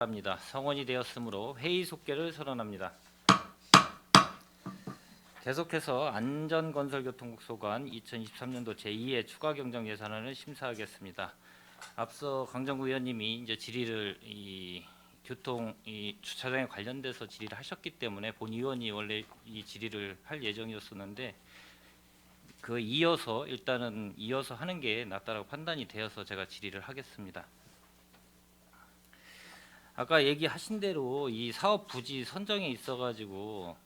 합니다. 성원이 되었으므로 회의 속개를 선언합니다. 계속해서 안전건설교통국 소관 2023년도 제2의 추가 경정 예산안을 심사하겠습니다. 앞서 강정구 의원님이 이제 질의를 교통 주차장에 관련돼서 질의를 하셨기 때문에 본 의원이 원래 이 질의를 할 예정이었었는데 일단은 이어서 하는 게 낫다라고 판단이 되어서 제가 질의를 하겠습니다. 아까 얘기하신 대로 이 사업 부지 선정에 있어가지고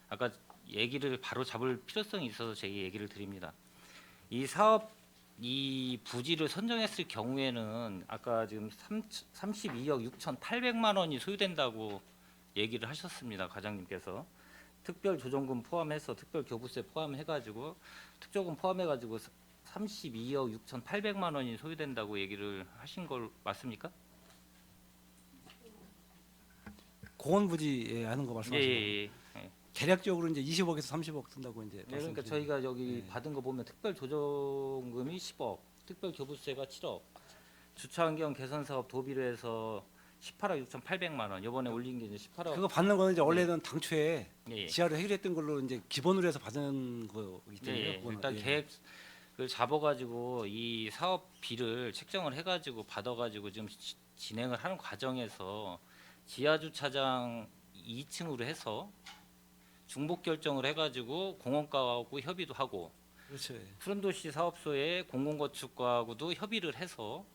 아까 얘기를 바로 잡을 필요성이 있어서 제가 얘기를 드립니다. 이 부지를 선정했을 경우에는 아까 지금 32억 6,800만 원이 소요된다고 얘기를 하셨습니다. 과장님께서 특별조정금 포함해서 특별교부세 포함해가지고 특조금 포함해가지고 32억 6,800만 원이 소요된다고 얘기를 하신 걸 맞습니까? 공원 부지에 하는 거 말씀하시는 거예요? 예. 대략적으로 이제 20억에서 30억 든다고 이제. 네, 그러니까 저희가 여기 네. 받은 거 보면 특별 조정금이 10억, 특별 교부세가 7억, 주차 환경 개선 사업 도비로 해서 18억 6,800만 원. 이번에 올린 게 이제 18억. 그거 받는 거는 이제 원래는 당초에 예. 지하로 해결했던 걸로 이제 기본으로 해서 받은 거기 때문에. 예. 일단 계획을 잡아가지고 이 사업비를 책정을 해가지고 받아가지고 지금 진행을 하는 과정에서 지하 주차장 2층으로 해서 중복 결정을 해가지고 공원과하고 협의도 하고 그렇죠. 예. 푸른도시 사업소의 공공건축과하고도 협의를 해서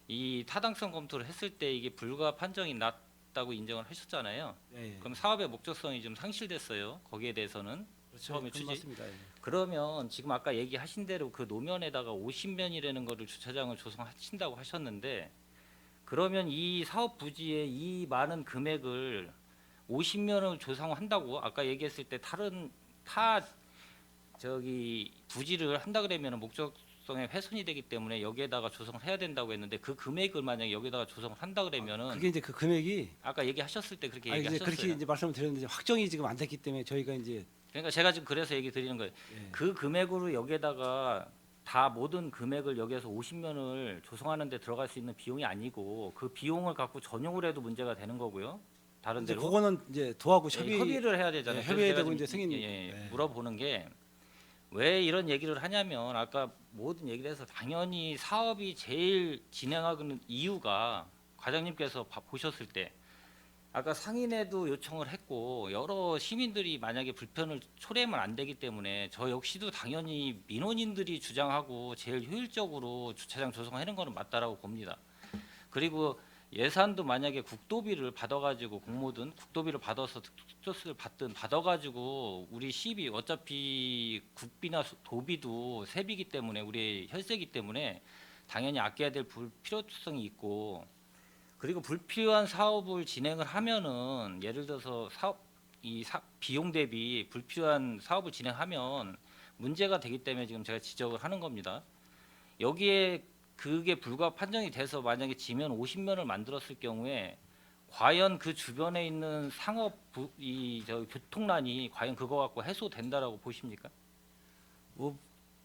이 타당성 검토를 했을 때 이게 불가 판정이 났다고 인정을 하셨잖아요. 예. 그럼 사업의 목적성이 좀 상실됐어요. 거기에 대해서는 그렇죠. 처음에 그건 취지. 맞습니다. 예. 그러면 지금 아까 얘기하신 대로 그 노면에다가 50면이라는 거를 주차장을 조성하신다고 하셨는데 그러면 이 사업 부지에 이 많은 금액을 50면을 조성한다고 아까 얘기했을 때 부지를 한다 그러면 목적성에 훼손이 되기 때문에 여기에다가 조성을 해야 된다고 했는데 그 금액을 만약에 여기다가 조성을 한다 그러면은 그게 이제 그 금액이 아까 얘기하셨을 때 그렇게 이제 얘기하셨어요. 그렇게 이제 말씀을 드렸는데 확정이 지금 안 됐기 때문에 저희가 이제. 그러니까 제가 지금 그래서 얘기 드리는 거예요. 예. 그 금액으로 여기에다가 다 모든 금액을 여기에서 50면을 조성하는 데 들어갈 수 있는 비용이 아니고 그 비용을 갖고 전용을 해도 문제가 되는 거고요. 다른 이제 데로 그거는 이제 도하고 협의를 해야 되잖아요. 예, 그래서 협의해야 제가 되고 지금 이제 승인. 물어보는 게 왜 이런 얘기를 하냐면 아까 모든 얘기를 해서 당연히 사업이 제일 진행하는 이유가 과장님께서 보셨을 때 아까 상인회도 요청을 했고 여러 시민들이 만약에 불편을 초래하면 안 되기 때문에 저 역시도 당연히 민원인들이 주장하고 제일 효율적으로 주차장 조성하는 거는 맞다라고 봅니다. 그리고 예산도 만약에 국도비를 받아가지고 공모든 국도비를 받아서 특조스를 받아가지고 우리 시비 어차피 국비나 도비도 세비기 때문에 우리 혈세기 때문에 당연히 아껴야 될 필요성이 있고 그리고 불필요한 사업을 진행을 하면은 예를 들어서 비용 대비 불필요한 사업을 진행하면 문제가 되기 때문에 지금 제가 지적을 하는 겁니다. 여기에 그게 불가 판정이 돼서 만약에 지면 50면을 만들었을 경우에 과연 그 주변에 있는 교통난이 과연 그거 갖고 해소된다라고 보십니까? 뭐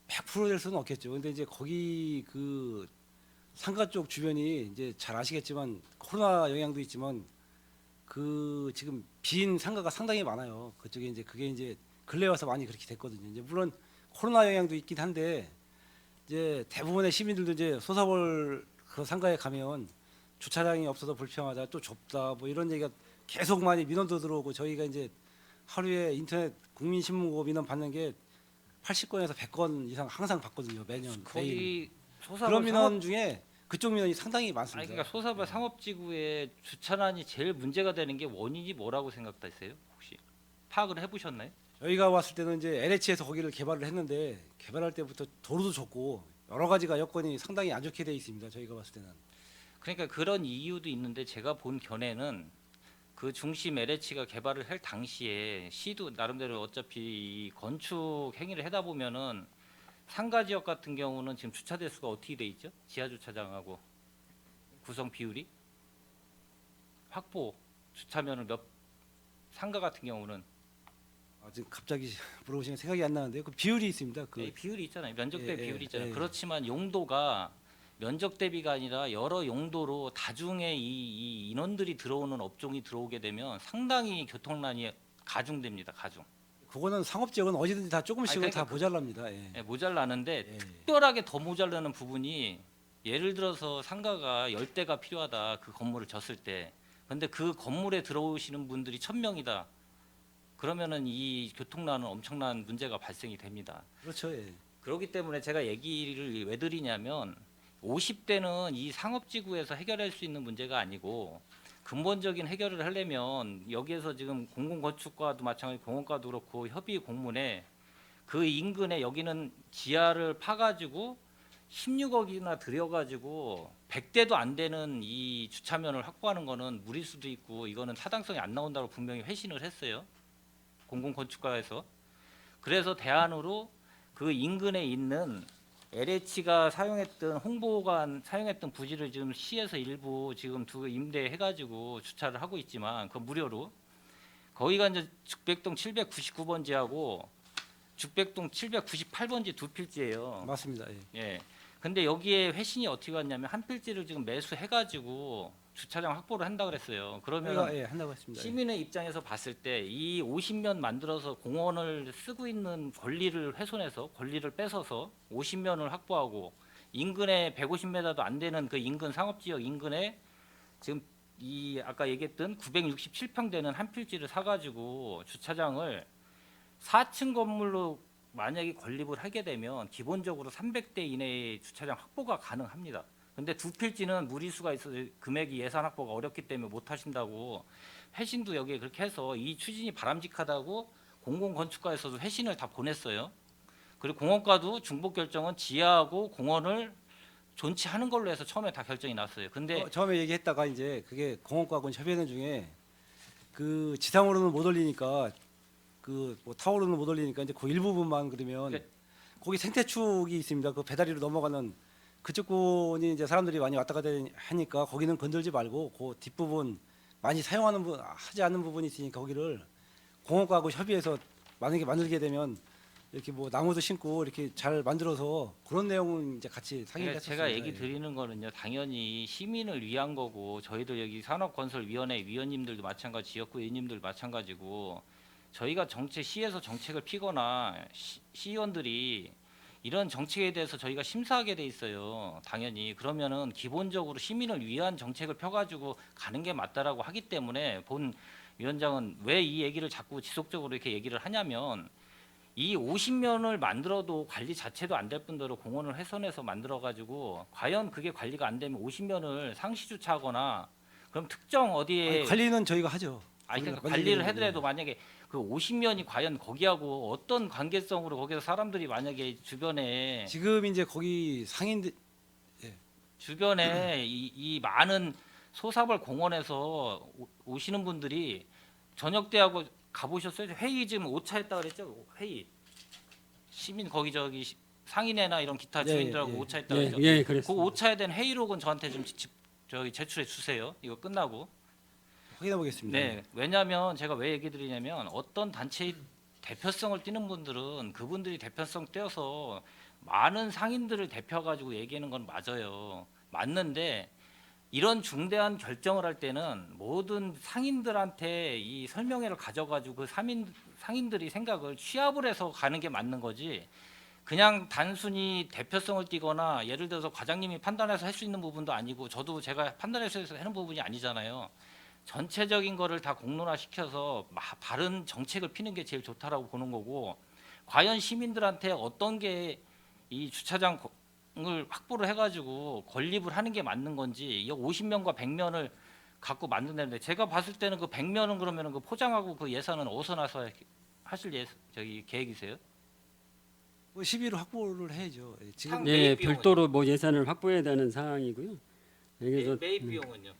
100%될 수는 없겠죠. 근데 이제 거기 그 상가 쪽 주변이 이제 잘 아시겠지만 코로나 영향도 있지만 그 지금 빈 상가가 상당히 많아요. 그쪽에 이제 그게 이제 근래 와서 많이 그렇게 됐거든요. 이제 물론 코로나 영향도 있긴 한데 이제 대부분의 시민들도 이제 소사볼 그 상가에 가면 주차장이 없어서 불평하다, 또 좁다, 뭐 이런 얘기가 계속 많이 민원도 들어오고 저희가 이제 하루에 인터넷 국민신문고 민원 받는 게 80건에서 100건 이상 항상 받거든요. 매년 매일. 거기 그런 소사발 민원 중에 그쪽 민원이 상당히 많습니다. 그러니까 소사발 상업지구의 주차난이 제일 문제가 되는 게 원인이 뭐라고 생각하세요? 혹시 파악을 해보셨나요? 저희가 왔을 때는 이제 LH에서 거기를 개발을 했는데 개발할 때부터 도로도 좁고 여러 가지가 여건이 상당히 안 좋게 돼 있습니다. 저희가 봤을 때는. 그러니까 그런 이유도 있는데 제가 본 견해는 그 중심 LH가 개발을 할 당시에 시도 나름대로 어차피 이 건축 행위를 하다 보면은 상가 지역 같은 경우는 지금 주차 대수가 어떻게 돼 있죠? 지하 주차장하고 구성 비율이 확보 주차면을 상가 같은 경우는 지금 갑자기 물어보시면 생각이 안 나는데요. 그 비율이 있습니다. 그 비율이 있잖아요. 면적 대 예, 비율이 있잖아요. 예. 그렇지만 용도가 면적 대비가 아니라 여러 용도로 다중의 이 인원들이 들어오는 업종이 들어오게 되면 상당히 교통난이 가중됩니다. 가중. 그거는 상업지역은 어디든지 다 조금씩은 아니, 그러니까 다 모자랍니다. 예. 예, 모자라는데 예. 특별하게 더 모자라는 부분이 예를 들어서 상가가 10대가 필요하다. 그 건물을 졌을 때. 근데 그 건물에 들어오시는 분들이 1000명이다. 그러면은 이 교통난은 엄청난 문제가 발생이 됩니다. 그렇죠. 예. 그렇기 때문에 제가 얘기를 왜 드리냐면 50대는 이 상업지구에서 해결할 수 있는 문제가 아니고 근본적인 해결을 하려면 여기에서 지금 공공건축과도 마찬가지 공원과도 그렇고 협의 공문에 그 인근에 여기는 지하를 파가지고 16억이나 들여가지고 100대도 안 되는 이 주차면을 확보하는 거는 무리일 수도 있고 이거는 타당성이 안 나온다고 분명히 회신을 했어요. 공공건축과에서. 그래서 대안으로 그 인근에 있는 LH가 사용했던 홍보관 사용했던 부지를 지금 시에서 일부 지금 임대해가지고 주차를 하고 있지만 그 무료로 거기가 이제 죽백동 799번지하고 죽백동 798번지 두 필지예요. 맞습니다. 예. 예. 근데 여기에 회신이 어떻게 왔냐면 한 필지를 지금 매수해가지고 주차장 확보를 한다 그랬어요. 그러면 저희가 예, 한다고 했습니다. 예. 시민의 입장에서 봤을 때 이 50면 만들어서 공원을 쓰고 있는 권리를 훼손해서 권리를 뺏어서 50면을 확보하고 인근에 150m도 안 되는 그 인근 상업지역 인근에 지금 이 아까 얘기했던 967평 되는 한 필지를 사가지고 주차장을 4층 건물로 만약에 건립을 하게 되면 기본적으로 300대 이내의 주차장 확보가 가능합니다. 근데 두 필지는 무리수가 있어서 금액이 예산 확보가 어렵기 때문에 못 하신다고 회신도 여기에 그렇게 해서 이 추진이 바람직하다고 공공건축과에서도 회신을 다 보냈어요. 그리고 공원과도 중복 결정은 지하하고 공원을 존치하는 걸로 해서 처음에 다 결정이 났어요. 근데 처음에 얘기했다가 이제 그게 공원과하고 협의하는 중에 그 지상으로는 못 올리니까 그 뭐 타워로는 못 올리니까 이제 그 일부분만 그러면 네. 거기 생태축이 있습니다. 그 배다리로 넘어가는 그쪽 부분이 이제 사람들이 많이 왔다 갔다 하니까 거기는 건들지 말고 그 뒷부분 많이 사용하는 하지 않는 부분이 있으니까 거기를 공원과하고 협의해서 만약에 만들게 되면 이렇게 뭐 나무도 심고 이렇게 잘 만들어서 그런 내용은 이제 같이 상의를 그러니까 했었습니다. 제가 얘기 예. 드리는 거는요, 당연히 시민을 위한 거고 저희도 여기 산업건설위원회 위원님들도 마찬가지, 지역구 의원님들 마찬가지고 저희가 시에서 정책을 피거나 시의원들이 이런 정책에 대해서 저희가 심사하게 돼 있어요. 당연히 그러면은 기본적으로 시민을 위한 정책을 펴가지고 가는 게 맞다라고 하기 때문에 본 위원장은 왜 이 얘기를 자꾸 지속적으로 이렇게 얘기를 하냐면 이 50면을 만들어도 관리 자체도 안 될 뿐더러 공원을 훼손해서 만들어가지고 과연 그게 관리가 안 되면 50면을 상시 주차하거나 그럼 특정 어디에 아니, 관리는 저희가 하죠. 아니 우리가 그러니까 관리를 만들게 해더라도 만약에 그 50면이 과연 거기하고 어떤 관계성으로 거기서 사람들이 만약에 주변에 지금 이제 거기 상인들 주변에 이 많은 소사벌 공원에서 오시는 분들이 저녁 때하고 가보셨어요? 회의 지금 5차 했다 그랬죠? 회의 시민 거기 저기 상인회나 이런 기타 예, 주민들하고 예. 5차 했다 예, 그랬죠? 예, 그 그랬습니다. 5차에 대한 회의록은 저한테 좀 저기 제출해 주세요. 이거 끝나고. 확인해 보겠습니다. 네, 왜냐하면 제가 왜 얘기 드리냐면 어떤 단체의 대표성을 띠는 분들은 그분들이 대표성 떼어서 많은 상인들을 대표가지고 얘기하는 건 맞아요. 맞는데 이런 중대한 결정을 할 때는 모든 상인들한테 이 설명회를 가져가지고 그 상인들이 생각을 취합을 해서 가는 게 맞는 거지. 그냥 단순히 대표성을 띠거나 예를 들어서 과장님이 판단해서 할 수 있는 부분도 아니고 저도 제가 판단해서 하는 부분이 아니잖아요. 전체적인 거를 다 공론화시켜서 바른 정책을 피는 게 제일 좋다라고 보는 거고 과연 시민들한테 어떤 게 이 주차장을 확보를 해가지고 건립을 하는 게 맞는 건지 이 50면과 100면을 갖고 만든다는데 제가 봤을 때는 그 100면은 그러면은 그 포장하고 그 예산은 어디서 나서 하실 저기 계획이세요? 뭐 시비로 확보를 해야죠. 예, 지금 네, 예, 매입 비용은요? 별도로 뭐 예산을 확보해야 되는 사항이고요. 그래서 매입 비용은요?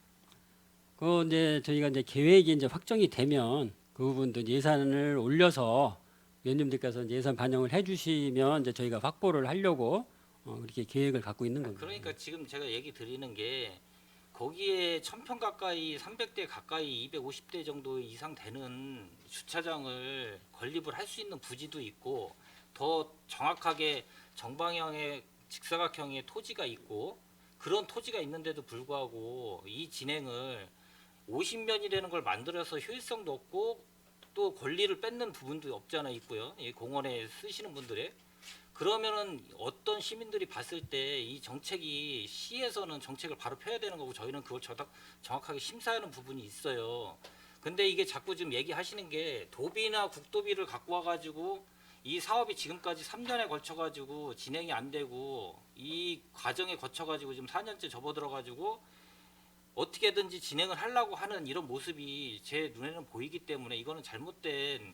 그 이제 저희가 이제 계획이 이제 확정이 되면 그 부분도 예산을 올려서 위원님들께서 이제 예산 반영을 해주시면 이제 저희가 확보를 하려고 그렇게 계획을 갖고 있는 겁니다. 그러니까 지금 제가 얘기 드리는 게 거기에 1000평 가까이 300대 가까이 250대 정도 이상 되는 주차장을 건립을 할 수 있는 부지도 있고 더 정확하게 정방향의 직사각형의 토지가 있고 그런 토지가 있는데도 불구하고 이 진행을 50년이라는 걸 만들어서 효율성도 없고 또 권리를 뺏는 부분도 없지 않아 있고요. 이 공원에 쓰시는 분들의 그러면은 어떤 시민들이 봤을 때 이 정책이 시에서는 정책을 바로 펴야 되는 거고 저희는 그걸 정확하게 심사하는 부분이 있어요. 근데 이게 자꾸 지금 얘기하시는 게 도비나 국도비를 갖고 와가지고 이 사업이 지금까지 3년에 걸쳐가지고 진행이 안 되고 이 과정에 거쳐가지고 지금 4년째 접어들어가지고 어떻게든지 진행을 하려고 하는 이런 모습이 제 눈에는 보이기 때문에 이거는 잘못된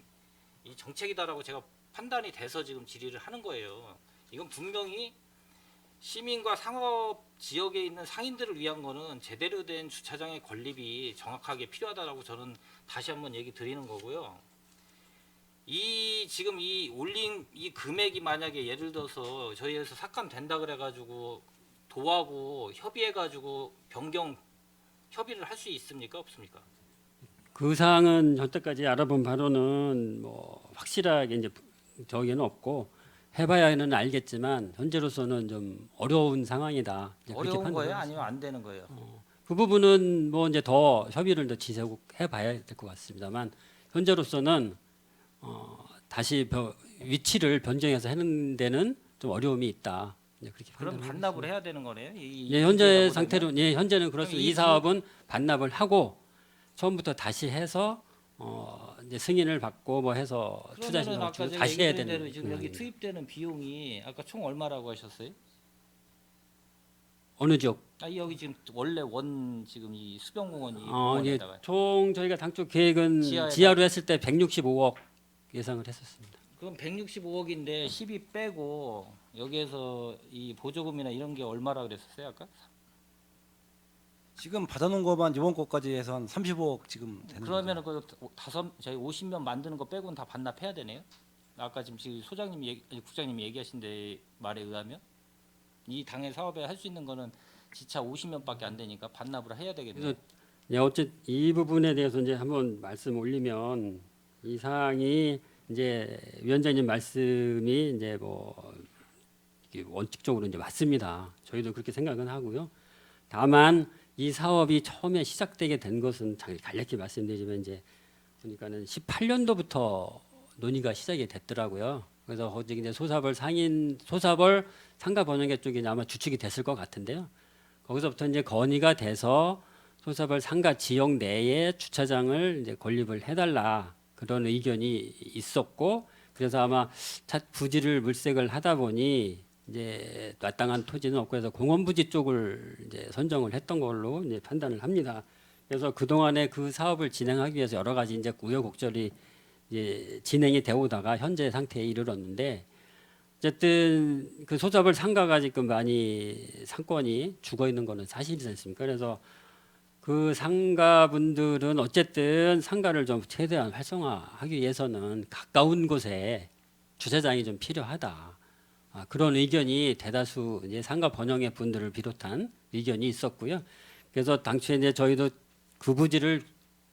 이 정책이다라고 제가 판단이 돼서 지금 질의를 하는 거예요. 이건 분명히 시민과 상업 지역에 있는 상인들을 위한 거는 제대로 된 주차장의 건립이 정확하게 필요하다라고 저는 다시 한번 얘기 드리는 거고요. 이 지금 이 올린 이 금액이 만약에 예를 들어서 저희에서 삭감된다 그래가지고 도하고 협의해가지고 변경 협의를 할 수 있습니까 없습니까? 그 사항은 여태까지 알아본 바로는 뭐 확실하게 이제 저기는 없고 해봐야는 알겠지만 현재로서는 좀 어려운 상황이다. 이제 그렇게 어려운 거예요? 판단하고 아니면 안 되는 거예요? 그 부분은 뭐 이제 더 협의를 더 지속해봐야 될 것 같습니다만 현재로서는 다시 위치를 변경해서 하는 데는 좀 어려움이 있다. 이제 그렇게 그럼 판단을 반납을 해야 되는 거네요? 예, 현재 문제가 상태로 예, 현재는 그럼 그렇습니다. 이 이 사업은 반납을 하고 처음부터 다시 해서 이제 승인을 받고 뭐 해서 투자 그러면은 신청을 아까 주고 제가 다시 해야 얘기드린 되는 대로 지금 여기 상황이에요. 투입되는 비용이 아까 총 얼마라고 하셨어요? 어느 지역? 여기 지금 원래 원 지금 이 수변공원 이 예, 공원에다가 총 저희가 당초 계획은 지하에다- 지하로 했을 때 165억 예상을 했었습니다. 그럼 165억인데 10이 빼고 여기에서 이 보조금이나 이런 게 얼마라 그랬었어요 아까? 지금 받아놓은 것만 이번 것까지 해서 한 35억 지금 되는 그러면은 그 저희 50면 만드는 거 빼고는 다 반납해야 되네요? 아까 지금 소장님이 국장님이 얘기하신 데 말에 의하면 이 당의 사업에 할 수 있는 거는 지차 50면밖에 안 되니까 반납을 해야 되겠네요. 그래서 예, 어쨌든 이 부분에 대해서 이제 한번 말씀 올리면 이 사항이 이제 위원장님 말씀이 이제 뭐 이게 원칙적으로 이제 맞습니다. 저희도 그렇게 생각은 하고요. 다만 이 사업이 처음에 시작되게 된 것은 간략히 말씀드리지만 이제 보니까는 18년도부터 논의가 시작이 됐더라고요. 그래서 거기 이제 소사벌 상가 번영계 쪽이 아마 주축이 됐을 것 같은데요. 거기서부터 이제 건의가 돼서 소사벌 상가 지역 내에 주차장을 이제 건립을 해달라 그런 의견이 있었고 그래서 아마 부지를 물색을 하다 보니 이제 마땅한 토지는 없고 해서 공원 부지 쪽을 이제 선정을 했던 걸로 이제 판단을 합니다. 그래서 그 동안에 그 사업을 진행하기 위해서 여러 가지 이제 우여곡절이 이제 진행이 되오다가 현재 상태에 이르렀는데 어쨌든 그 소사벌 상가가 지금 많이 상권이 죽어 있는 거는 사실이지 않습니까? 그래서 그 상가분들은 어쨌든 상가를 좀 최대한 활성화하기 위해서는 가까운 곳에 주차장이 좀 필요하다. 그런 의견이 대다수 이제 상가 번영의 분들을 비롯한 의견이 있었고요. 그래서 당초에 이제 저희도 그 부지를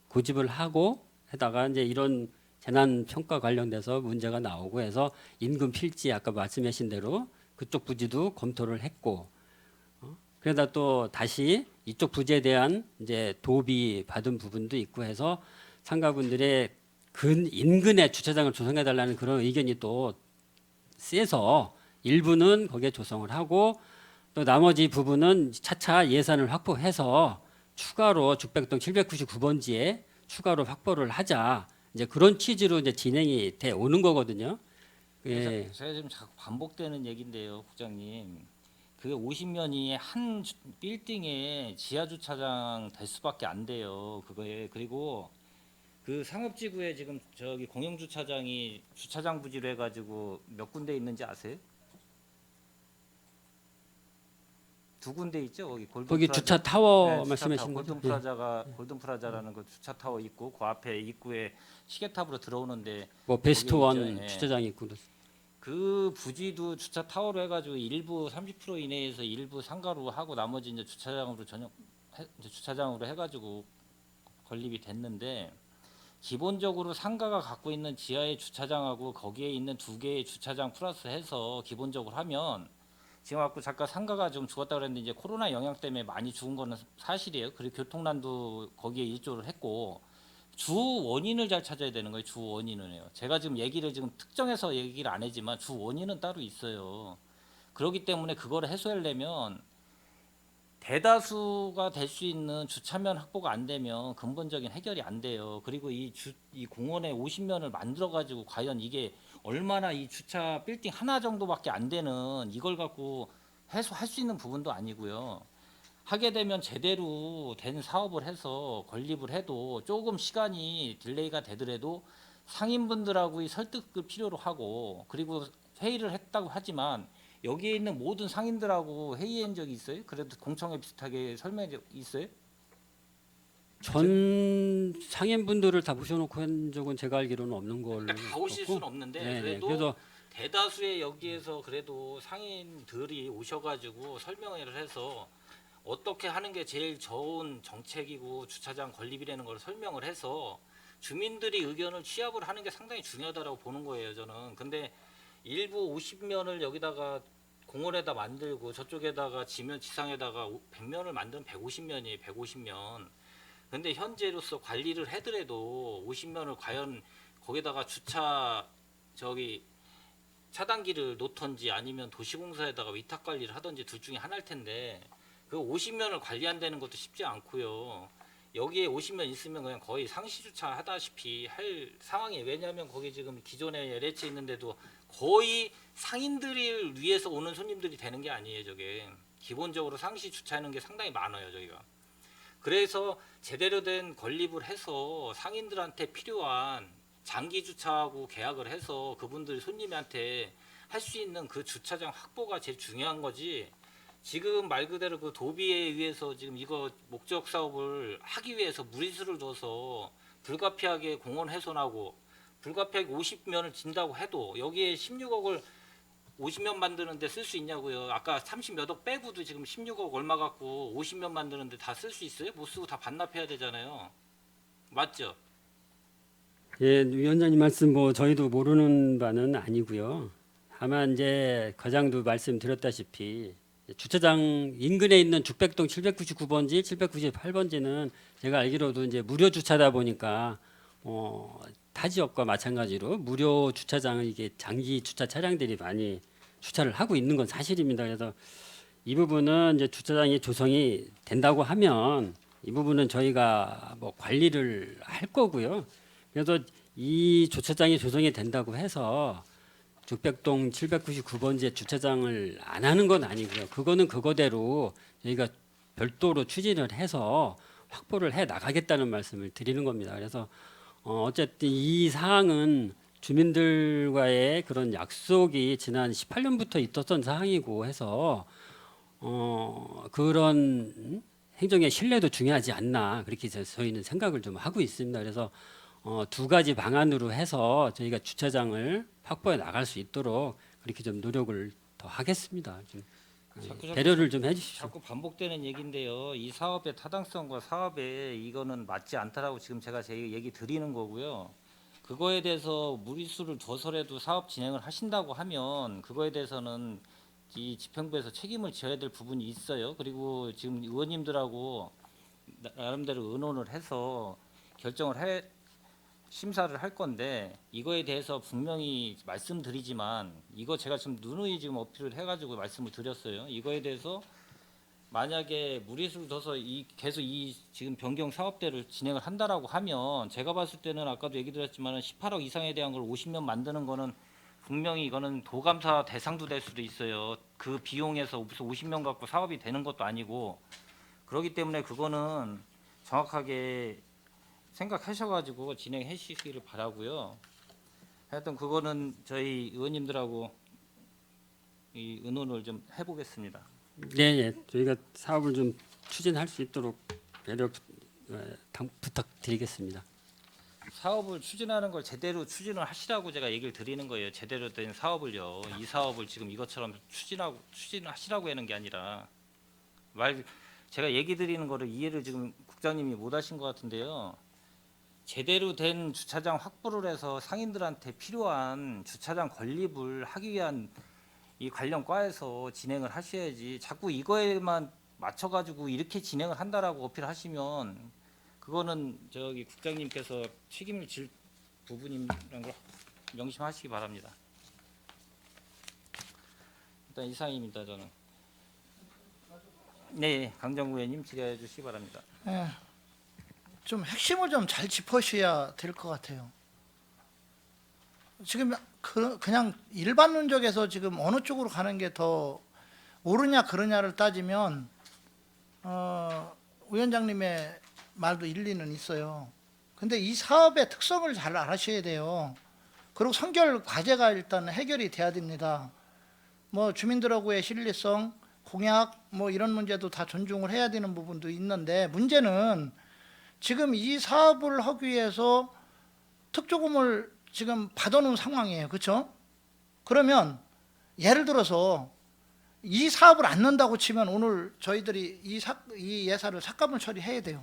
고집을 하고 해다가 이제 이런 재난 평가 관련돼서 문제가 나오고 해서 인근 필지 아까 말씀하신 대로 그쪽 부지도 검토를 했고 그러다 또 다시 이쪽 부지에 대한 이제 도비 받은 부분도 있고 해서 상가분들의 인근에 주차장을 조성해 달라는 그런 의견이 또 세서 일부는 거기에 조성을 하고 또 나머지 부분은 차차 예산을 확보해서 추가로 죽백동 799번지에 추가로 확보를 하자. 이제 그런 취지로 이제 진행이 돼 오는 거거든요. 예. 제가 지금 자꾸 반복되는 얘기인데요, 국장님. 그게 50년이 한 빌딩에 지하 주차장 될 수밖에 안 돼요. 그거에 그리고 그 상업지구에 지금 저기 공영 주차장이 주차장 부지로 해가지고 몇 군데 있는지 아세요? 두 군데 있죠. 거기 골든 거기 프라자. 주차 타워 네, 주차 말씀하시는 타워. 거죠? 골든 프라자가 골든 프라자라는 그 주차 타워 있고 그 앞에 입구에 시계탑으로 들어오는데 뭐 베스트 거기 원 있죠. 예. 주차장이 있고 그 부지도 주차 타워로 해가지고 일부 30% 이내에서 일부 상가로 하고 나머지 이제 주차장으로 이제 주차장으로 해가지고 건립이 됐는데 기본적으로 상가가 갖고 있는 지하의 주차장하고 거기에 있는 두 개의 주차장 플러스 해서 기본적으로 하면 지금 아까 잠깐 상가가 좀 죽었다 그랬는데 이제 코로나 영향 때문에 많이 죽은 거는 사실이에요. 그리고 교통난도 거기에 일조를 했고 주 원인을 잘 찾아야 되는 거예요. 주 원인은요. 제가 지금 얘기를 지금 특정해서 얘기를 안 하지만 주 원인은 따로 있어요. 그렇기 때문에 그거를 해소하려면 대다수가 될 수 있는 주차면 확보가 안 되면 근본적인 해결이 안 돼요. 그리고 이 공원에 50면을 만들어 가지고 과연 이게 얼마나 이 주차 빌딩 하나 정도밖에 안 되는 이걸 갖고 해소할 수 있는 부분도 아니고요. 하게 되면 제대로 된 사업을 해서 건립을 해도 조금 시간이 딜레이가 되더라도 상인분들하고의 설득을 필요로 하고 그리고 회의를 했다고 하지만 여기에 있는 모든 상인들하고 회의한 적이 있어요? 그래도 공청회 비슷하게 설명한 적 있어요? 전 상인분들을 다 모셔놓고 한 적은 제가 알기로는 없는 걸로. 그러니까 다 오실 수는 없는데 네, 그래도 그래서 대다수의 여기에서 그래도 상인들이 오셔가지고 설명을 해서 어떻게 하는 게 제일 좋은 정책이고 주차장 건립이라는 걸 설명을 해서 주민들이 의견을 취합을 하는 게 상당히 중요하다고 보는 거예요 저는. 근데 일부 50면을 여기다가 공원에다 만들고 저쪽에다가 지상에다가 100면을 만든 150면이에요. 150면. 근데 현재로서 관리를 해더라도 50면을 과연 거기다가 주차 차단기를 놓던지 아니면 도시공사에다가 위탁 관리를 하던지 둘 중에 하나일 텐데 그 50면을 관리한다는 것도 쉽지 않고요. 여기에 50면 있으면 그냥 거의 상시 주차 하다시피 할 상황이에요. 왜냐하면 거기 지금 기존에 LH 있는데도 거의 상인들을 위해서 오는 손님들이 되는 게 아니에요. 저게 기본적으로 상시 주차하는 게 상당히 많아요. 저희가. 그래서 제대로 된 건립을 해서 상인들한테 필요한 장기 주차하고 계약을 해서 그분들 손님한테 할 수 있는 그 주차장 확보가 제일 중요한 거지. 지금 말 그대로 그 도비에 의해서 지금 이거 목적 사업을 하기 위해서 무리수를 둬서 불가피하게 공원 훼손하고 불가피하게 50면을 진다고 해도 여기에 16억을 50면 만드는데 쓸 수 있냐고요. 아까 30몇 억 빼고도 지금 16억 얼마 갖고 50면 만드는데 다 쓸 수 있어요? 못 쓰고 다 반납해야 되잖아요. 맞죠? 예, 위원장님 말씀 뭐 저희도 모르는 바는 아니고요. 다만 이제 과장도 말씀드렸다시피 주차장 인근에 있는 죽백동 799번지, 798번지는 제가 알기로도 이제 무료 주차다 보니까 타 지역과 마찬가지로 무료 주차장을 이게 장기 주차 차량들이 많이 주차를 하고 있는 건 사실입니다. 그래서 이 부분은 이제 주차장이 조성이 된다고 하면 이 부분은 저희가 뭐 관리를 할 거고요. 그래서 이 주차장이 조성이 된다고 해서 죽백동 799번지에 주차장을 안 하는 건 아니고요. 그거는 그거대로 저희가 별도로 추진을 해서 확보를 해 나가겠다는 말씀을 드리는 겁니다. 그래서 어쨌든 이 사항은 주민들과의 그런 약속이 지난 18년부터 있었던 사항이고 해서 그런 행정의 신뢰도 중요하지 않나 그렇게 저희는 생각을 좀 하고 있습니다. 그래서 두 가지 방안으로 해서 저희가 주차장을 확보해 나갈 수 있도록 그렇게 좀 노력을 더 하겠습니다. 좀 배려를 좀 해주십시오. 자꾸 반복되는 얘기인데요. 이 사업의 타당성과 사업에 이거는 맞지 않다라고 지금 제가 제 얘기 드리는 거고요. 그거에 대해서 무리수를 둬서라도 사업 진행을 하신다고 하면 그거에 대해서는 이 집행부에서 책임을 져야 될 부분이 있어요. 그리고 지금 의원님들하고 나름대로 의논을 해서 결정을 심사를 할 건데 이거에 대해서 분명히 말씀드리지만 이거 제가 지금 누누이 지금 어필을 해가지고 말씀을 드렸어요. 이거에 대해서 만약에 무리수를 둬서 계속 이 지금 변경 사업대를 진행을 한다라고 하면 제가 봤을 때는 아까도 얘기 드렸지만 18억 이상에 대한 걸 50년 만드는 거는 분명히 이거는 도감사 대상도 될 수도 있어요. 그 비용에서 무슨 50년 갖고 사업이 되는 것도 아니고 그렇기 때문에 그거는 정확하게 생각하셔가지고 진행해 주시기를 바라고요. 하여튼 그거는 저희 의원님들하고 이 의논을 좀 해보겠습니다. 네, 예. 저희가 사업을 좀 추진할 수 있도록 배려 부탁드리겠습니다. 사업을 추진하는 걸 제대로 추진을 하시라고 제가 얘기를 드리는 거예요. 제대로 된 사업을요. 이 사업을 지금 이것처럼 추진하시라고 하는 게 아니라 제가 얘기 드리는 거를 이해를 지금 국장님이 못 하신 것 같은데요. 제대로 된 주차장 확보를 해서 상인들한테 필요한 주차장 건립을 하기 위한 이 관련 과에서 진행을 하셔야지 자꾸 이거에만 맞춰가지고 이렇게 진행을 한다라고 어필하시면 그거는 저기 국장님께서 책임을 질 부분이라는 걸 명심하시기 바랍니다. 일단 이상입니다. 저는. 네, 강정구 의원님 질의해 주시기 바랍니다. 예, 좀 핵심을 좀 잘 짚으셔야 될 것 같아요. 지금 그냥 일반론적에서 지금 어느 쪽으로 가는 게 더 옳으냐 그러냐를 따지면 위원장님의 말도 일리는 있어요. 근데 이 사업의 특성을 잘 아셔야 돼요. 그리고 선결 과제가 일단 해결이 돼야 됩니다. 뭐 주민들하고의 신뢰성, 공약 뭐 이런 문제도 다 존중을 해야 되는 부분도 있는데 문제는 지금 이 사업을 하기 위해서 특조금을 지금 받아놓은 상황이에요. 그렇죠? 그러면 예를 들어서 이 사업을 안 넣는다고 치면 오늘 저희들이 이 예산을 삭감을 처리해야 돼요.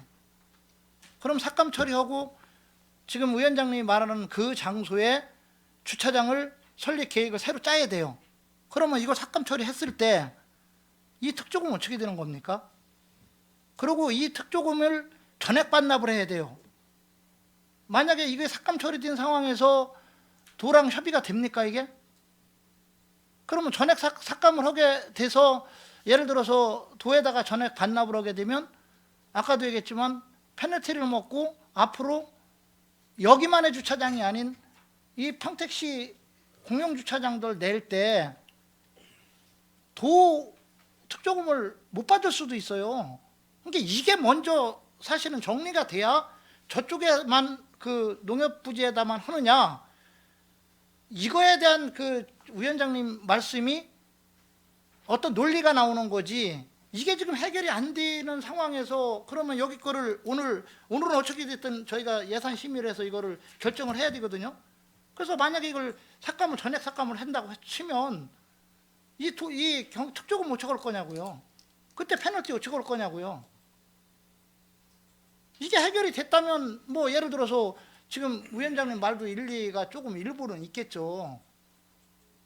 그럼 삭감 처리하고 지금 위원장님이 말하는 그 장소에 주차장을 설립 계획을 새로 짜야 돼요. 그러면 이거 삭감 처리했을 때 이 특조금 어떻게 되는 겁니까? 그리고 이 특조금을 전액 반납을 해야 돼요. 만약에 이게 삭감 처리된 상황에서 도랑 협의가 됩니까 이게? 그러면 전액 삭감을 하게 돼서 예를 들어서 도에다가 전액 반납을 하게 되면 아까도 얘기했지만 페널티를 먹고 앞으로 여기만의 주차장이 아닌 이 평택시 공용주차장들 낼 때 도 특조금을 못 받을 수도 있어요. 그러니까 이게 먼저 사실은 정리가 돼야 저쪽에만 그 농협부지에다만 하느냐 이거에 대한 그 위원장님 말씀이 어떤 논리가 나오는 거지 이게 지금 해결이 안 되는 상황에서 그러면 여기 거를 오늘은 어떻게 됐든 저희가 예산 심의를 해서 이거를 결정을 해야 되거든요. 그래서 만약에 이걸 전액 삭감을 한다고 치면 이 특조금 어떻게 할 거냐고요. 그때 페널티 어떻게 할 거냐고요. 이게 해결이 됐다면 뭐 예를 들어서 지금 위원장님 말도 일리가 조금 일부는 있겠죠.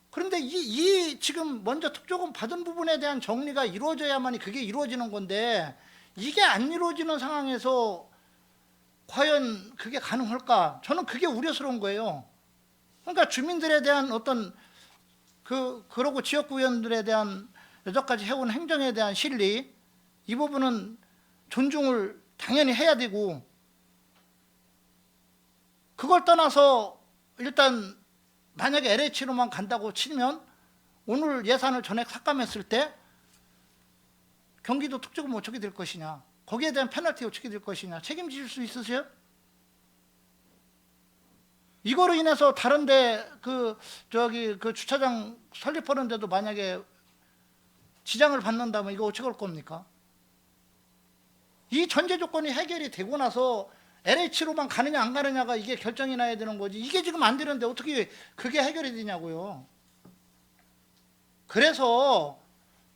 그런데 이 지금 먼저 특조금 받은 부분에 대한 정리가 이루어져야만이 그게 이루어지는 건데 이게 안 이루어지는 상황에서 과연 그게 가능할까? 저는 그게 우려스러운 거예요. 그러니까 주민들에 대한 어떤 그러고 지역구 의원들에 대한 여태까지 해온 행정에 대한 신뢰 이 부분은 존중을 당연히 해야 되고 그걸 떠나서 일단 만약에 LH로만 간다고 치면 오늘 예산을 전액 삭감했을 때 경기도 특조금 어떻게 될 것이냐 거기에 대한 페널티 어떻게 될 것이냐 책임질 수 있으세요? 이거로 인해서 다른데 그 주차장 설립하는 데도 만약에 지장을 받는다면 이거 어떻게 할 겁니까? 이 전제 조건이 해결이 되고 나서 LH로만 가느냐 안 가느냐가 이게 결정이 나야 되는 거지 이게 지금 안 되는데 어떻게 그게 해결이 되냐고요. 그래서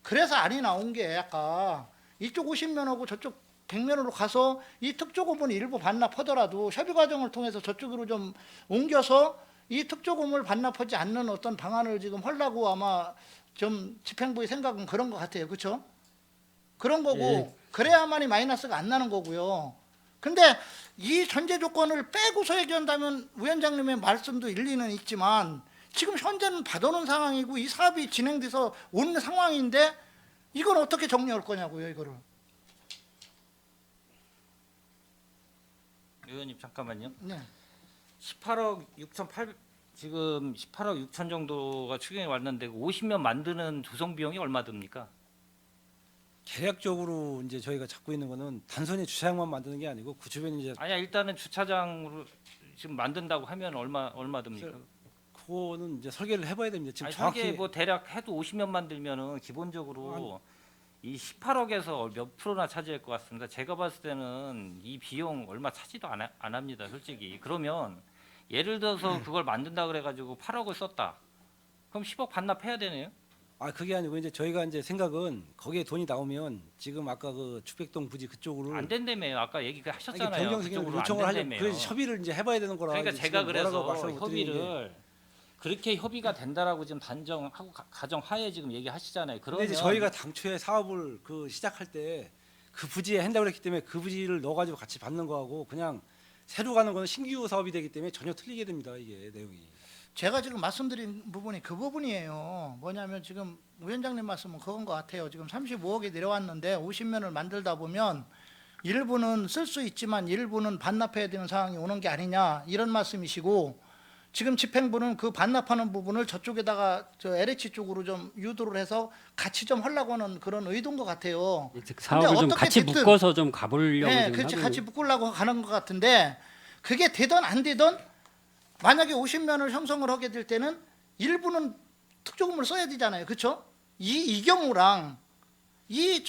안이 나온 게 아까 이쪽 50면하고 저쪽 100면으로 가서 이 특조금은 일부 반납하더라도 협의 과정을 통해서 저쪽으로 좀 옮겨서 이 특조금을 반납하지 않는 어떤 방안을 지금 하려고 아마 좀 집행부의 생각은 그런 것 같아요. 그렇죠? 그런 거고 예. 그래야만이 마이너스가 안 나는 거고요. 근데 이 전제 조건을 빼고서 얘기한다면 위원장님의 말씀도 일리는 있지만 지금 현재는 받아놓은 상황이고 이 사업이 진행돼서 온 상황인데 이걸 어떻게 정리할 거냐고요. 이거를. 의원님 잠깐만요. 네. 18억 6,800 지금 18억 6천 정도가 추경이 왔는데 50면 만드는 조성 비용이 얼마 듭니까? 계략적으로 이제 저희가 잡고 있는 거는 단순히 주차장만 만드는 게 아니고 그 주변에 이제 아니야 일단은 주차장으로 지금 만든다고 하면 얼마 듭니까? 그거는 이제 설계를 해봐야 됩니다. 지금 아니, 정확히 설계 뭐 대략 해도 50면 만들면은 기본적으로 이 18억에서 몇 프로나 차지할 것 같습니다. 제가 봤을 때는 이 비용 얼마 차지도 안 합니다, 솔직히. 그러면 예를 들어서 그걸 만든다 그래가지고 8억을 썼다. 그럼 10억 반납해야 되네요. 그게 아니고 이제 저희가 이제 생각은 거기에 돈이 나오면 지금 아까 그 축백동 부지 그쪽으로 안 된다며요. 아까 얘기 하셨잖아요. 변경생을 그쪽으로 안 요청을 하려고 된다며요. 그래서 협의를 이제 해봐야 되는 거라. 그러니까 이제 제가 지금 뭐라고 그래서 말씀을 못 드리는 게 협의를 그렇게 협의가 된다라고 지금 단정하고 가정하에 지금 얘기하시잖아요. 근데 그러면 이제 저희가 당초에 사업을 그 시작할 때 그 부지에 한다고 그랬기 때문에 그 부지를 넣어가지고 같이 받는 거하고 그냥 새로 가는 거는 신규 사업이 되기 때문에 전혀 틀리게 됩니다. 이게 내용이. 제가 지금 말씀드린 부분이 그 부분이에요. 뭐냐면 지금 위원장님 말씀은 그건 것 같아요. 지금 35억이 내려왔는데 50면을 만들다 보면 일부는 쓸 수 있지만 일부는 반납해야 되는 상황이 오는 게 아니냐 이런 말씀이시고, 지금 집행부는 그 반납하는 부분을 저쪽에다가 저 LH 쪽으로 좀 유도를 해서 같이 좀 하려고 하는 그런 의도인 것 같아요. 사업을 좀 어떻게 같이 됐든, 묶어서 좀 가보려고 네, 지금 그렇지, 하고 같이 묶으려고 가는 것 같은데, 그게 되든 안 되든 만약에 50면을 형성을 하게 될 때는 일부는 특조금을 써야 되잖아요. 그렇죠? 이 경우랑 이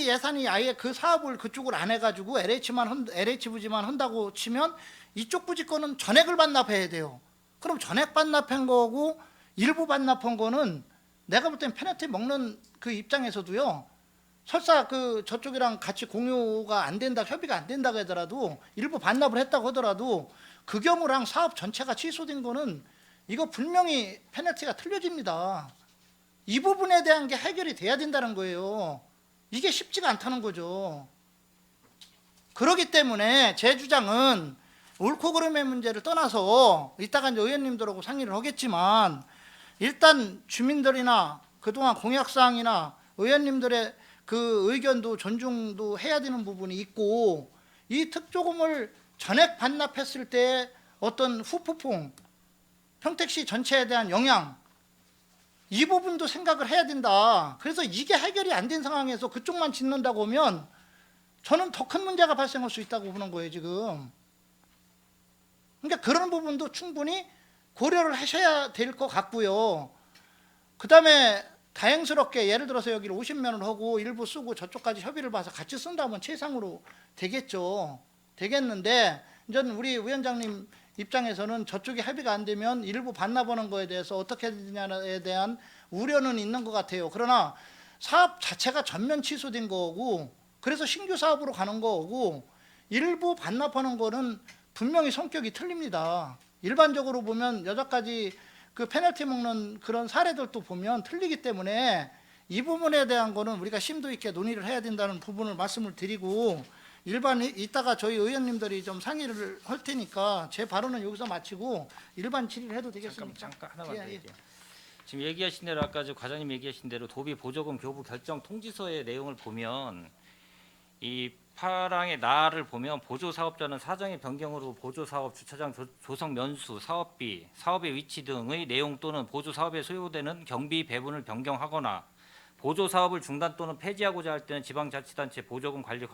예산이 아예 그 사업을 그쪽을 안 해가지고 LH 부지만 한다고 치면 이쪽 부지 거는 전액을 반납해야 돼요. 그럼 전액 반납한 거고 일부 반납한 거는 내가 볼 땐 페널티 먹는 그 입장에서도요. 설사 그 저쪽이랑 같이 공유가 안 된다, 협의가 안 된다고 하더라도 일부 반납을 했다고 하더라도 그 경우랑 사업 전체가 취소된 거는 이거 분명히 페널티가 틀려집니다. 이 부분에 대한 게 해결이 돼야 된다는 거예요. 이게 쉽지가 않다는 거죠. 그렇기 때문에 제 주장은 옳고 그름의 문제를 떠나서 이따가 이제 의원님들하고 상의를 하겠지만, 일단 주민들이나 그동안 공약사항이나 의원님들의 그 의견도 존중도 해야 되는 부분이 있고, 이 특조금을 전액 반납했을 때 어떤 후폭풍, 평택시 전체에 대한 영향, 이 부분도 생각을 해야 된다. 그래서 이게 해결이 안 된 상황에서 그쪽만 짓는다고 하면 저는 더 큰 문제가 발생할 수 있다고 보는 거예요, 지금. 그러니까 그런 부분도 충분히 고려를 하셔야 될 것 같고요. 그 다음에 다행스럽게 예를 들어서 여기를 50면을 하고 일부 쓰고 저쪽까지 협의를 봐서 같이 쓴다면 최상으로 되겠죠. 되겠는데 이제 우리 위원장님 입장에서는 저쪽이 합의가 안 되면 일부 반납하는 거에 대해서 어떻게 되냐에 대한 우려는 있는 것 같아요. 그러나 사업 자체가 전면 취소된 거고, 그래서 신규 사업으로 가는 거고, 일부 반납하는 거는 분명히 성격이 틀립니다. 일반적으로 보면 여기까지 그 페널티 먹는 그런 사례들도 보면 틀리기 때문에 이 부분에 대한 거는 우리가 심도 있게 논의를 해야 된다는 부분을 말씀을 드리고, 이따가 저희 의원님들이 좀 상의를 할 테니까 제 발언은 여기서 마치고 일반 질의를 해도 되겠습니까? 잠깐 하나만 더 예, 예. 얘기해요. 지금 얘기하신 대로 아까 저 과장님 얘기하신 대로 도비 보조금 교부 결정 통지서의 내용을 보면 이 파랑의 나를 보면 보조 사업자는 사정의 변경으로 보조 사업 주차장 조성 면수, 사업비, 사업의 위치 등의 내용 또는 보조 사업에 소요되는 경비 배분을 변경하거나 보조 사업을 중단 또는 폐지하고자 할 때는 지방자치단체 보조금 관리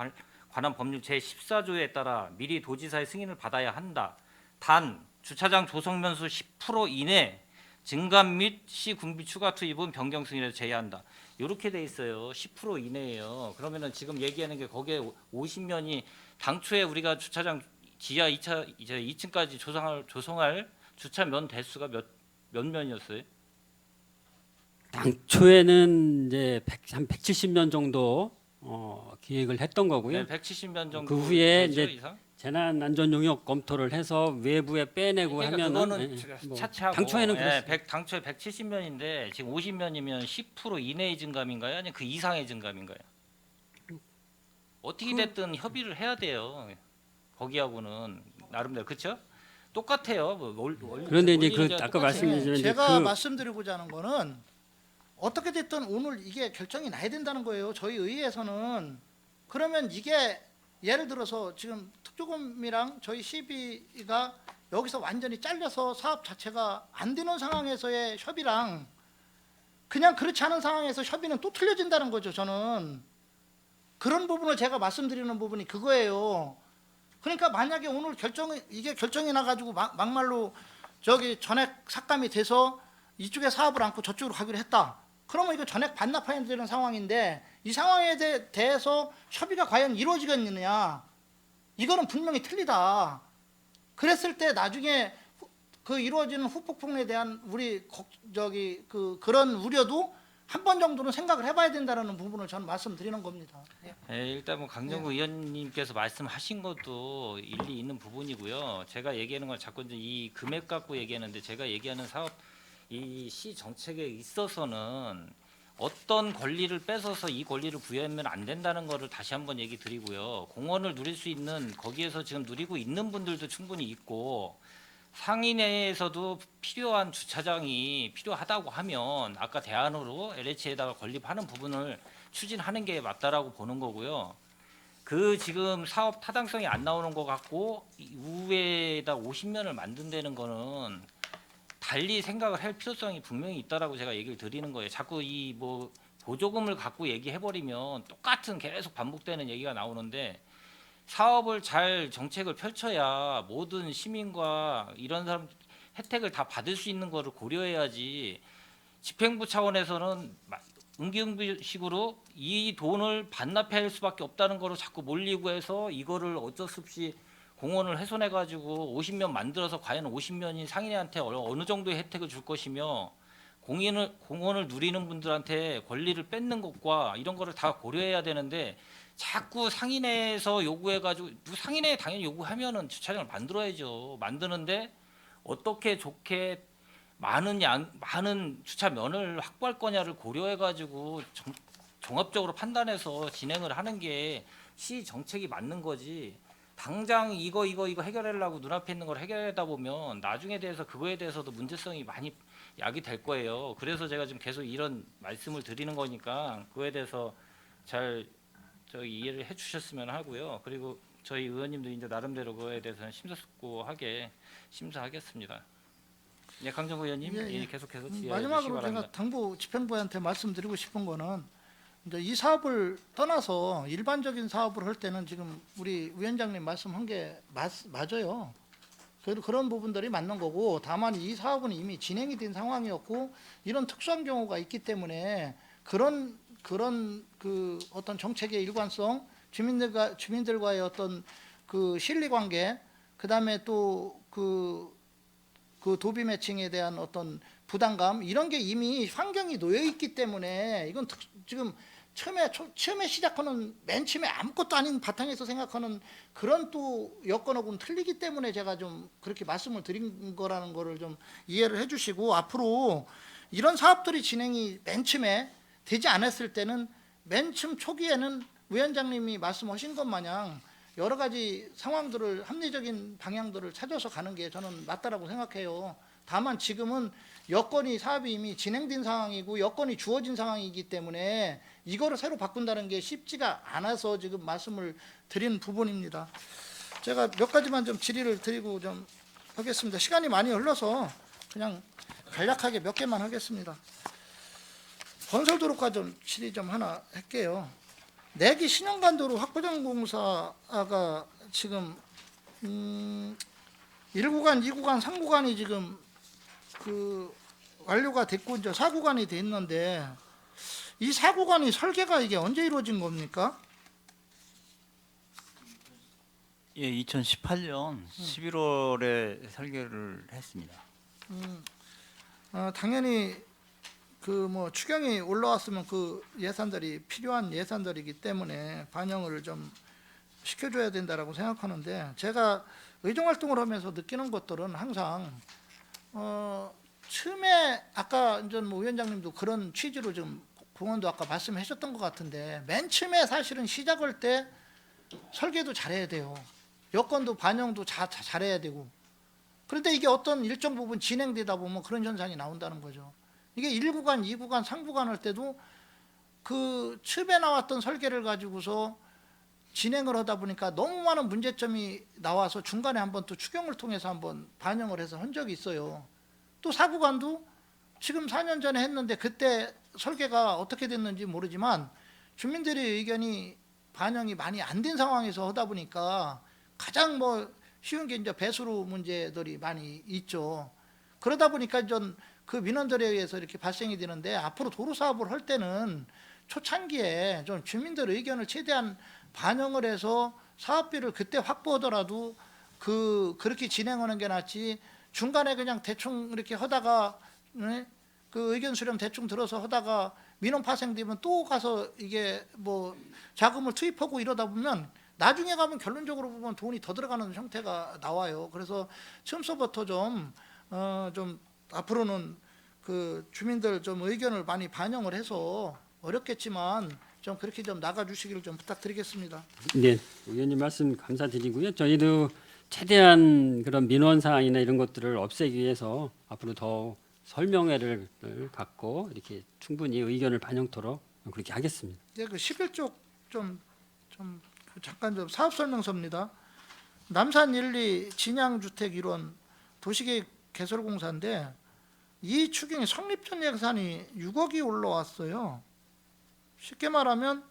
관한 법률 제14조에 따라 미리 도지사의 승인을 받아야 한다. 단 주차장 조성 면수 10% 이내 증감 및 시군비 추가 투입은 변경 승인에서 제외한다. 이렇게 돼 있어요. 10% 이내예요. 그러면은 지금 얘기하는 게 거기에 50면이 당초에 우리가 주차장 지하 2차 이제 2층까지 조성할 주차면 대수가 몇 면이었어요? 당초에는 이제 한 170년 정도 기획을 했던 거고요. 네, 170면 정도. 그 후에 되죠, 이제 이상? 재난 안전 용역 검토를 해서 외부에 빼내고 그러니까 하면은 그거는 차치하고 당초에는 예, 그랬어요. 당초에 170면인데 지금 50면이면 10% 이내의 증감인가요? 아니면 그 이상의 증감인가요? 어떻게 됐든 협의를 해야 돼요. 거기하고는 나름대로 그렇죠? 똑같아요. 그런데 이제 원리는 그 아까 똑같아요. 말씀드린 이제 제가 그 말씀드리고자 하는 거는 어떻게 됐든 오늘 이게 결정이 나야 된다는 거예요. 저희 의회에서는. 그러면 이게 예를 들어서 지금 특조금이랑 저희 CB가 여기서 완전히 잘려서 사업 자체가 안 되는 상황에서의 협의랑 그냥 그렇지 않은 상황에서 협의는 또 틀려진다는 거죠. 저는 그런 부분을 제가 말씀드리는 부분이 그거예요. 그러니까 만약에 오늘 이게 결정이 나가지고 막말로 저기 전액 삭감이 돼서 이쪽에 사업을 안고 저쪽으로 가기로 했다. 그러면 이거 전액 반납해야 되는 상황인데 이 상황에 대해서 협의가 과연 이루어지겠느냐? 이거는 분명히 틀리다. 그랬을 때 나중에 그 이루어지는 후폭풍에 대한 우리 그런 우려도 한 번 정도는 생각을 해봐야 된다는 부분을 저는 말씀드리는 겁니다. 예. 예, 일단 뭐 강정구 의원님께서 말씀하신 것도 일리 있는 부분이고요. 제가 얘기하는 건 자꾸 이제 이 금액 갖고 얘기하는데 제가 얘기하는 사업 이 시 정책에 있어서는 어떤 권리를 뺏어서 이 권리를 부여하면 안 된다는 거를 다시 한번 얘기 드리고요. 공원을 누릴 수 있는 거기에서 지금 누리고 있는 분들도 충분히 있고 상인회에서도 필요한 주차장이 필요하다고 하면 아까 대안으로 LH에다가 건립하는 부분을 추진하는 게 맞다라고 보는 거고요. 그 지금 사업 타당성이 안 나오는 것 같고 우회에다 50면을 만든다는 거는 달리 생각을 할 필요성이 분명히 있다라고 제가 얘기를 드리는 거예요. 자꾸 이 뭐 보조금을 갖고 얘기해 버리면 똑같은 계속 반복되는 얘기가 나오는데 사업을 잘 정책을 펼쳐야 모든 시민과 이런 사람 혜택을 다 받을 수 있는 거를 고려해야지 집행부 차원에서는 응기응비식으로 이 돈을 반납할 수밖에 없다는 거로 자꾸 몰리고 해서 이거를 어쩔 수 없이 공원을 훼손해 가지고 50면 만들어서 과연 50면이 상인한테 어느 정도의 혜택을 줄 것이며 공원을 누리는 분들한테 권리를 뺏는 것과 이런 거를 다 고려해야 되는데 자꾸 상인회에서 요구해 가지고 상인회에 당연히 요구하면은 주차장을 만들어야죠. 만드는데 어떻게 좋게 많은 주차면을 확보할 거냐를 고려해 가지고 종합적으로 판단해서 진행을 하는 게 시 정책이 맞는 거지. 당장 이거 해결하려고 눈앞에 있는 걸 해결하다 보면 나중에 대해서 그거에 대해서도 문제성이 많이 야기될 거예요. 그래서 제가 지금 계속 이런 말씀을 드리는 거니까 그거에 대해서 잘 이해를 해주셨으면 하고요. 그리고 저희 의원님도 이제 나름대로 그거에 대해서는 심사숙고하게 심사하겠습니다. 네, 강정구 의원님 예, 예. 계속해서 질의해 주시기 마지막으로 바랍니다. 제가 당부 집행부한테 말씀드리고 싶은 거는 이제 이 사업을 떠나서 일반적인 사업을 할 때는 지금 우리 위원장님 말씀한 게 맞아요. 그런 부분들이 맞는 거고 다만 이 사업은 이미 진행이 된 상황이었고 이런 특수한 경우가 있기 때문에 그런 그 어떤 정책의 일관성 주민들과의 어떤 그 신뢰 관계 그다음에 또 그 도비 매칭에 대한 어떤 부담감 이런 게 이미 환경이 놓여 있기 때문에 이건 지금 처음에 시작하는 맨 처음에 아무것도 아닌 바탕에서 생각하는 그런 또 여건하고는 틀리기 때문에 제가 좀 그렇게 말씀을 드린 거라는 거를 좀 이해를 해주시고 앞으로 이런 사업들이 진행이 맨 처음에 되지 않았을 때는 맨 처음 초기에는 위원장님이 말씀하신 것 마냥 여러 가지 상황들을 합리적인 방향들을 찾아서 가는 게 저는 맞다라고 생각해요. 다만 지금은 사업이 이미 진행된 상황이고 여건이 주어진 상황이기 때문에 이거를 새로 바꾼다는 게 쉽지가 않아서 지금 말씀을 드린 부분입니다. 제가 몇 가지만 좀 질의를 드리고 좀 하겠습니다. 시간이 많이 흘러서 그냥 간략하게 몇 개만 하겠습니다. 건설도로과 좀 질의 좀 하나 할게요. 내기 신용관도로 확보전공사가 지금 1구간, 2구간, 3구간이 지금 그 완료가 됐고 이제 4구간이 돼 있는데 이 4구간이 설계가 이게 언제 이루어진 겁니까? 예, 2018년 11월에 설계를 했습니다. 당연히 그 뭐 추경이 올라왔으면 그 예산들이 필요한 예산들이기 때문에 반영을 좀 시켜줘야 된다라고 생각하는데 제가 의정활동을 하면서 느끼는 것들은 항상 처음에 아까 이제 뭐 위원장님도 그런 취지로 좀 공원도 아까 말씀하셨던 것 같은데 맨 처음에 사실은 시작할 때 설계도 잘해야 돼요. 여건도 반영도 잘해야 되고 그런데 이게 어떤 일정 부분 진행되다 보면 그런 현상이 나온다는 거죠. 이게 1구간, 2구간, 3구간 할 때도 그 처음에 나왔던 설계를 가지고서 진행을 하다 보니까 너무 많은 문제점이 나와서 중간에 한번 또 추경을 통해서 한번 반영을 해서 한 적이 있어요. 또 4구간도 지금 4년 전에 했는데 그때 설계가 어떻게 됐는지 모르지만 주민들의 의견이 반영이 많이 안 된 상황에서 하다 보니까 가장 뭐 쉬운 게 이제 배수로 문제들이 많이 있죠. 그러다 보니까 좀 그 민원들에 의해서 이렇게 발생이 되는데 앞으로 도로 사업을 할 때는 초창기에 좀 주민들의 의견을 최대한 반영을 해서 사업비를 그때 확보하더라도 그렇게 진행하는 게 낫지 중간에 그냥 대충 이렇게 하다가 그 의견 수렴 대충 들어서 하다가 민원 파생되면 또 가서 이게 뭐 자금을 투입하고 이러다 보면 나중에 가면 결론적으로 보면 돈이 더 들어가는 형태가 나와요. 그래서 처음서부터 좀 앞으로는 그 주민들 좀 의견을 많이 반영을 해서 어렵겠지만 좀 그렇게 좀 나가주시기를 좀 부탁드리겠습니다. 네, 의원님 말씀 감사드리고요. 저희도 최대한 그런 민원 사항이나 이런 것들을 없애기 위해서 앞으로 더 설명회를 갖고 이렇게 충분히 의견을 반영토록 그렇게 하겠습니다. 이제 그 11쪽 잠깐 좀 사업 설명서입니다. 남산 1, 2 진양주택 일원 도시계획 개설공사인데 이 추경이 성립전 예산이 6억이 올라왔어요. 쉽게 말하면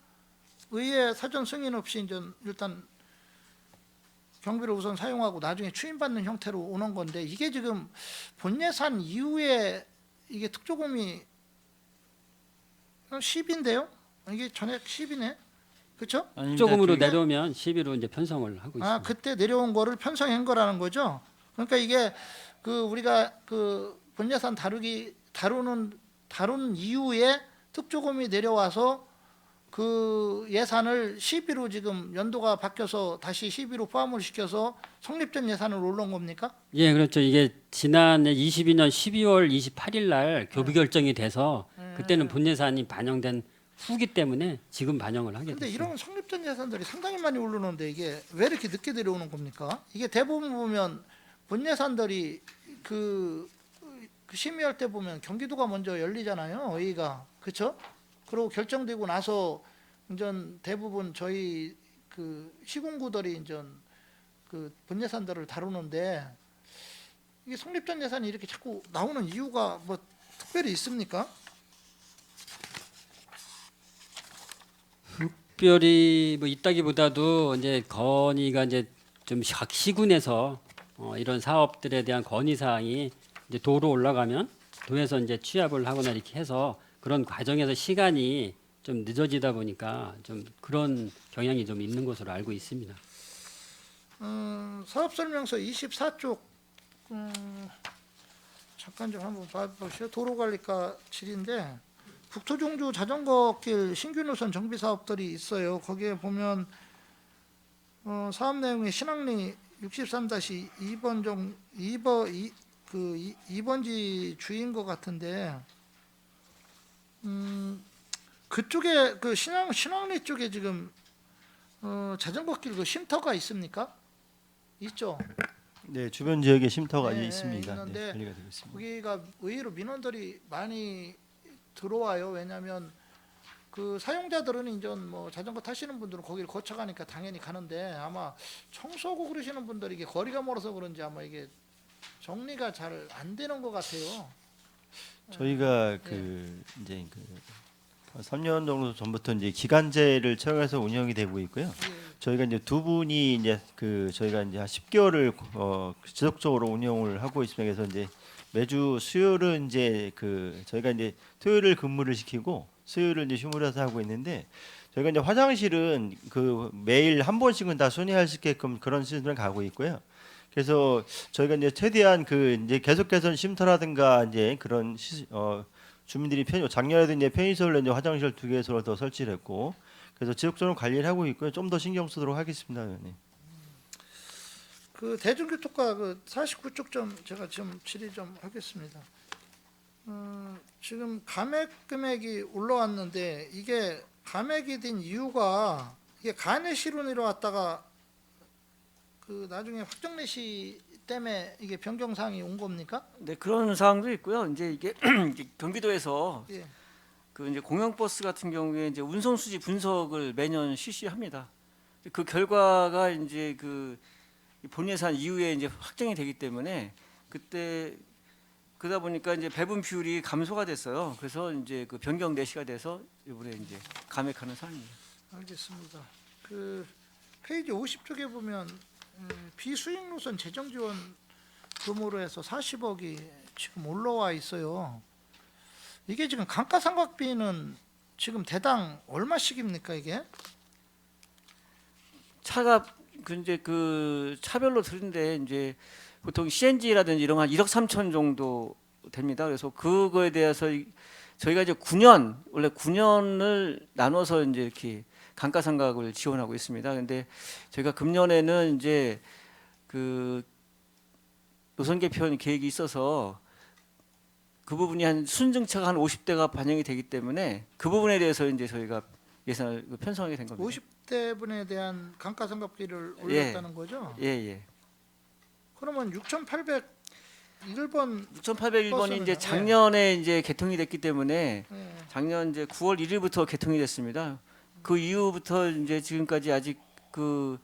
의회 사전 승인 없이 이제 일단 경비를 우선 사용하고 나중에 추임받는 형태로 오는 건데 이게 지금 본 예산 이후에 이게 특조금이 10인데요? 이게 전액 10이네? 그렇죠? 조금으로 내려오면 12로 이제 편성을 하고 있습니다. 아 그때 내려온 거를 편성한 거라는 거죠. 그러니까 이게 그 우리가 그 본 예산 다루는 이후에 특조금이 내려와서 그 예산을 12로 지금 연도가 바뀌어서 다시 12로 포함을 시켜서 성립전 예산을 올라온 겁니까? 예, 그렇죠. 이게 지난해 22년 12월 28일 날 교부 결정이 돼서 그때는 본 예산이 반영된 후기 때문에 지금 반영을 하게 근데 됐습니다. 이런 성립전 예산들이 상당히 많이 오르는데 이게 왜 이렇게 늦게 내려오는 겁니까? 이게 대부분 보면 본 예산들이 그 심의할 때 보면 경기도가 먼저 열리잖아요. 의의가. 그렇죠? 그리고 결정되고 나서 이제 대부분 저희 그 시군구들이 이제 그 본 예산들을 다루는데 이게 성립전 예산이 이렇게 자꾸 나오는 이유가 뭐 특별히 있습니까? 특별히 뭐 있다기보다도 이제 건의가 이제 좀 각 시군에서 이런 사업들에 대한 건의 사항이 이제 도로 올라가면 도에서 이제 취합을 하거나 이렇게 해서 그런 과정에서 시간이 좀 늦어지다 보니까 좀 그런 경향이 좀 있는 것으로 알고 있습니다. 사업설명서 24쪽 잠깐 좀 한번 봐보시죠. 도로관리과 질인데 북토종주 자전거길 신규 노선 정비 사업들이 있어요. 거기에 보면 사업 내용이 신항리 63-2번 2번지 주인 것 같은데 그쪽에 그 신항리 쪽에 지금 자전거길 그 쉼터가 있습니까? 있죠. 네, 주변 지역에 쉼터가 네, 있습니다. 있는데 네, 관리가 되고 있습니다. 거기가 의외로 민원들이 많이 들어와요. 왜냐하면 그 사용자들은 이제 뭐 자전거 타시는 분들은 거기를 거쳐가니까 당연히 가는데 아마 청소하고 그러시는 분들이 이게 거리가 멀어서 그런지 아마 이게 정리가 잘 안 되는 것 같아요. 저희가 그 이제 그 3년 정도 전부터 이제 기간제를 채용해서 운영이 되고 있고요. 저희가 이제 두 분이 이제 그 저희가 이제 한 10개월을 지속적으로 운영을 하고 있습니다. 그래서 이제 매주 수요일은 이제 그 저희가 이제 토요일을 근무를 시키고 수요일을 이제 휴무를 해서 하고 있는데 저희가 이제 화장실은 그 매일 한 번씩은 다 순회할 수 있게끔 그런 시스템을 가고 있고요. 그래서 저희가 이제 최대한 그 이제 계속 개선 쉼터라든가 이제 그런 주민들이 작년에도 이제 편의시설로 이제 화장실 2개소를 더 설치를 했고 그래서 지속적으로 관리를 하고 있고요. 좀 더 신경 쓰도록 하겠습니다, 의원님. 그 대중교통과 그 49쪽 좀 제가 좀 질의 좀 하겠습니다. 지금 감액 금액이 올라왔는데 이게 감액이 된 이유가 이게 간의 실온으로 왔다가 그 나중에 확정내 시 때문에 이게 변경 사항이 온 겁니까? 네, 그런 사항도 있고요. 이제 이게 이제 경기도에서 예. 그 이제 공영버스 같은 경우에 이제 운송 수지 분석을 매년 실시합니다. 그 결과가 이제 그 본 예산 이후에 이제 확정이 되기 때문에 그때 그러다 보니까 이제 배분 비율이 감소가 됐어요. 그래서 이제 그 변경 내시가 돼서 이번에 이제 감액하는 사항입니다. 알겠습니다. 그 페이지 50쪽에 보면 비수익 노선 재정 지원 규모로 해서 40억이 지금 올라와 있어요. 이게 지금 감가상각비는 지금 대당 얼마씩입니까 이게? 차가 그 이제 그 차별로 들는데 이제 보통 CNG라든지 이런 거 한 1억 3천 정도 됩니다. 그래서 그거에 대해서 저희가 이제 9년 원래 9년을 나눠서 이제 이렇게 감가상각을 지원하고 있습니다. 근데 저희가 금년에는 이제 그 노선 개편 계획이 있어서 그 부분이 한 순증차가 한 50대가 반영이 되기 때문에 그 부분에 대해서 이제 저희가 예산을 편성하게 된 겁니다. 50대 분에 대한 감가상각비를 예. 올렸다는 거죠? 예, 예. 그러면 6,801번 6,801번이 버스는요? 이제 작년에 이제 개통이 됐기 때문에 예. 작년 이제 9월 1일부터 개통이 됐습니다. 그 이후부터 이제 지금까지 아직 그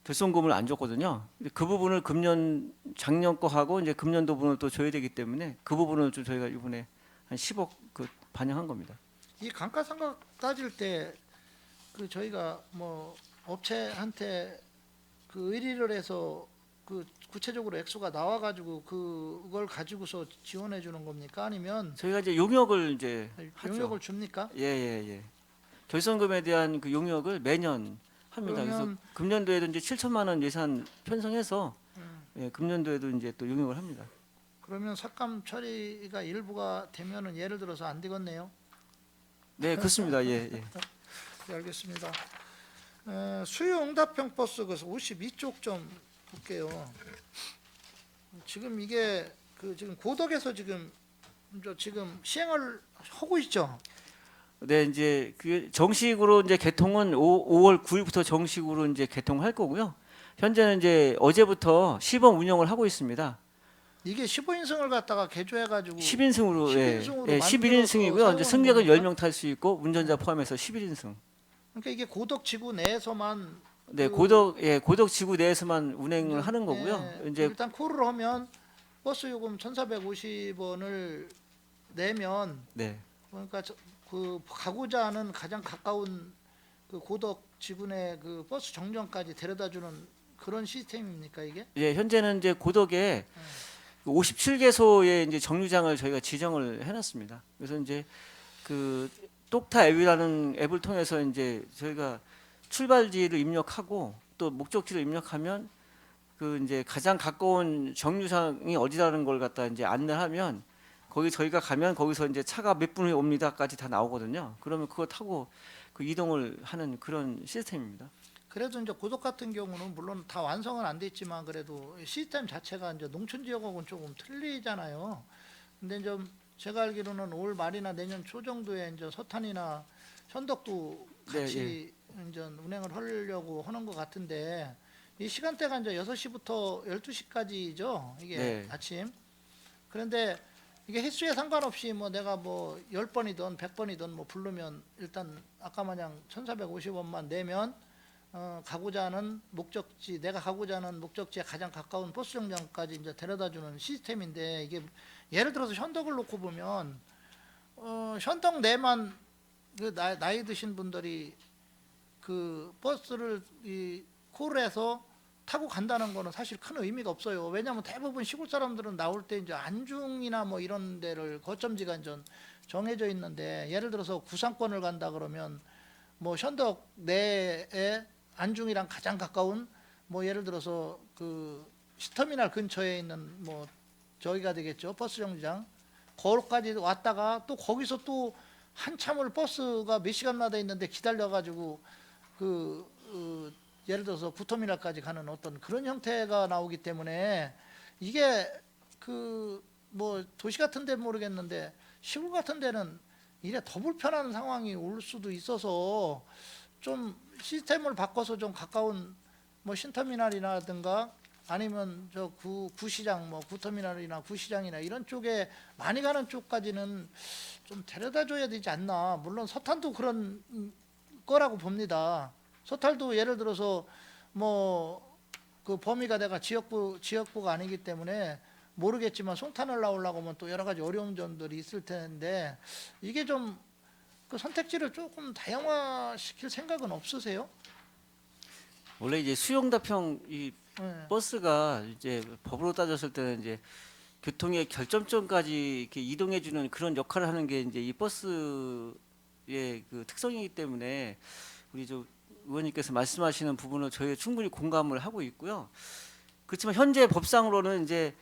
결손금을 안 줬거든요. 근데 그 부분을 작년 거 하고 이제 금년도 분을 또 줘야 되기 때문에 그 부분을 좀 저희가 이번에 한 10억 그 반영한 겁니다. 이 감가상각 따질 때 그 저희가 뭐 업체한테 그 의리를 해서 그 구체적으로 액수가 나와가지고 그걸 가지고서 지원해 주는 겁니까? 아니면 저희가 이제 용역을 이제 하죠. 용역을 줍니까? 예. 결손금에 대한 그 용역을 매년 합니다. 그래서 그러면- 금년도에도 이제 7천만 원 예산 편성해서 예, 금년도에도 이제 또 용역을 합니다. 그러면 삭감 처리가 일부가 되면은 예를 들어서 안 되겠네요. 네, 그렇습니다. 예. 네, 알겠습니다. 수요응답형 버스 그래서 52쪽 좀 볼게요. 지금 이게 그 지금 고덕에서 지금 시행을 하고 있죠. 네, 이제 그 정식으로 이제 개통은 5월 9일부터 정식으로 이제 개통할 거고요. 현재는 이제 어제부터 시범 운영을 하고 있습니다. 이게 15인승을 갖다가 개조해가지고 10인승으로 10인승으로 예, 11인승이고요. 이제 만들어서 승객은 사용하는 10명 탈 수 있고 운전자 포함해서 11인승. 그러니까 이게 고덕 지구 내에서만 네, 그- 고덕 지구 내에서만 운행을 하는 거고요. 네, 이제 일단 콜을 하면 버스 요금 1,450원을 내면 네. 그러니까 그 가고자 하는 가장 가까운 그 고덕 지구내 그 버스 정류장까지 데려다주는 그런 시스템입니까 이게? 예, 현재는 이제 고덕에 57개소의 이제 정류장을 저희가 지정을 해놨습니다. 그래서 이제 그 똑타 앱이라는 앱을 통해서 이제 저희가 출발지를 입력하고 또 목적지를 입력하면 그 이제 가장 가까운 정류장이 어디라는 걸 갖다 이제 안내하면 거기 저희가 가면 거기서 이제 차가 몇 분 후에 옵니다까지 다 나오거든요. 그러면 그거 타고 그 이동을 하는 그런 시스템입니다. 그래도 이제 고덕 같은 경우는 물론 다 완성은 안 됐지만 그래도 시스템 자체가 이제 농촌 지역하고는 조금 틀리잖아요. 근데 좀 제가 알기로는 올 말이나 내년 초 정도에 이제 서탄이나 현덕도 같이 이제 운행을 하려고 하는 것 같은데 이 시간대가 이제 6시부터 12시까지죠. 이게 네. 아침. 그런데 이게 횟수에 상관없이 뭐 내가 뭐 10번이든 100번이든 뭐 부르면 일단 아까 마냥 1,450원만 내면 가고자 하는 목적지, 내가 가고자 하는 목적지에 가장 가까운 버스 정류장까지 이제 데려다주는 시스템인데 이게 예를 들어서 현덕을 놓고 보면 현덕 내만 그 나이 드신 분들이 그 버스를 이 콜해서 타고 간다는 거는 사실 큰 의미가 없어요. 왜냐하면 대부분 시골 사람들은 나올 때 이제 안중이나 뭐 이런 데를 거점지가 이제 정해져 있는데 예를 들어서 구상권을 간다 그러면 뭐 현덕 내에 안중이랑 가장 가까운 뭐 예를 들어서 그 시터미널 근처에 있는 뭐 저기가 되겠죠. 버스 정류장. 거기까지 왔다가 또 거기서 또 한참을 버스가 몇 시간마다 있는데 기다려가지고 예를 들어서 구터미널까지 가는 어떤 그런 형태가 나오기 때문에 이게 그 뭐 도시 같은 데는 모르겠는데 시골 같은 데는 이래 더 불편한 상황이 올 수도 있어서 좀 시스템을 바꿔서 좀 가까운 뭐 신터미널이라든가 아니면 저 구시장 뭐 구터미널이나 구시장이나 이런 쪽에 많이 가는 쪽까지는 좀 데려다 줘야 되지 않나. 물론 서탄도 그런 거라고 봅니다. 서탈도 예를 들어서 뭐 그 범위가 내가 지역구가 아니기 때문에 모르겠지만 송탄을 나오려고 하면 또 여러 가지 어려운 점들이 있을 텐데 이게 좀 그 선택지를 조금 다양화시킬 생각은 없으세요? 원래 이제 수용답형 이 네. 버스가 이제 법으로 따졌을 때는 이제 교통의 결점점까지 이렇게 이동해주는 그런 역할을 하는 게 이제 이 버스의 그 특성이기 때문에 우리 저 의원님께서 말씀하시는 부분을 저희가 충분히 공감을 하고 있고요. 그렇지만 현재 법상으로는 이제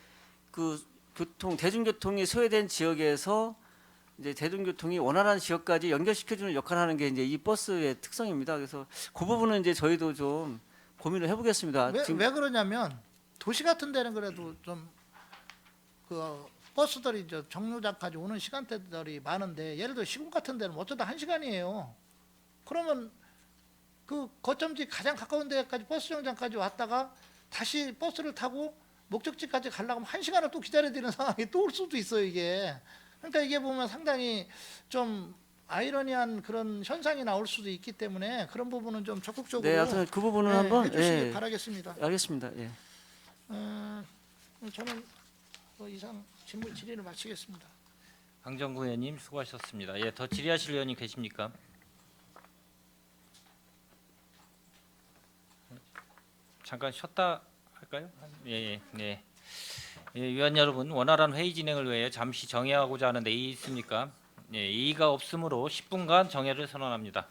그 대중교통이 소외된 지역에서 이제 대중교통이 원활한 지역까지 연결시켜주는 역할을 하는 게 이제 이 버스의 특성입니다. 그래서 그 부분은 이제 저희도 좀 고민을 해보겠습니다. 왜 그러냐면 도시 같은 데는 그래도 좀 그 버스들이 저 정류장까지 오는 시간대들이 많은데 예를 들어 시골 같은 데는 어쩌다 1시간이에요. 그러면 그 거점지 가장 가까운 데까지 버스 정류장까지 왔다가 다시 버스를 타고 목적지까지 가려고 하면 1시간을 또 기다려야 되는 상황이 또 올 수도 있어요, 이게. 그러니까 이게 보면 상당히 좀 아이러니한 그런 현상이 나올 수도 있기 때문에 그런 부분은 좀 적극적으로 네, 하여튼 그 부분은 네, 한번 해주시기 바라겠습니다. 알겠습니다. 예. 저는 그 이상 질의를 마치겠습니다. 강정구 의원님 수고하셨습니다. 예, 더 질의하실 의원님 계십니까? 잠깐 쉬었다 할까요? 예, 네. 예, 위원 여러분, 원활한 회의 진행을 위해 잠시 정회하고자 하는 내의 있습니까? 예, 이의가 없으므로 10분간 정회를 선언합니다.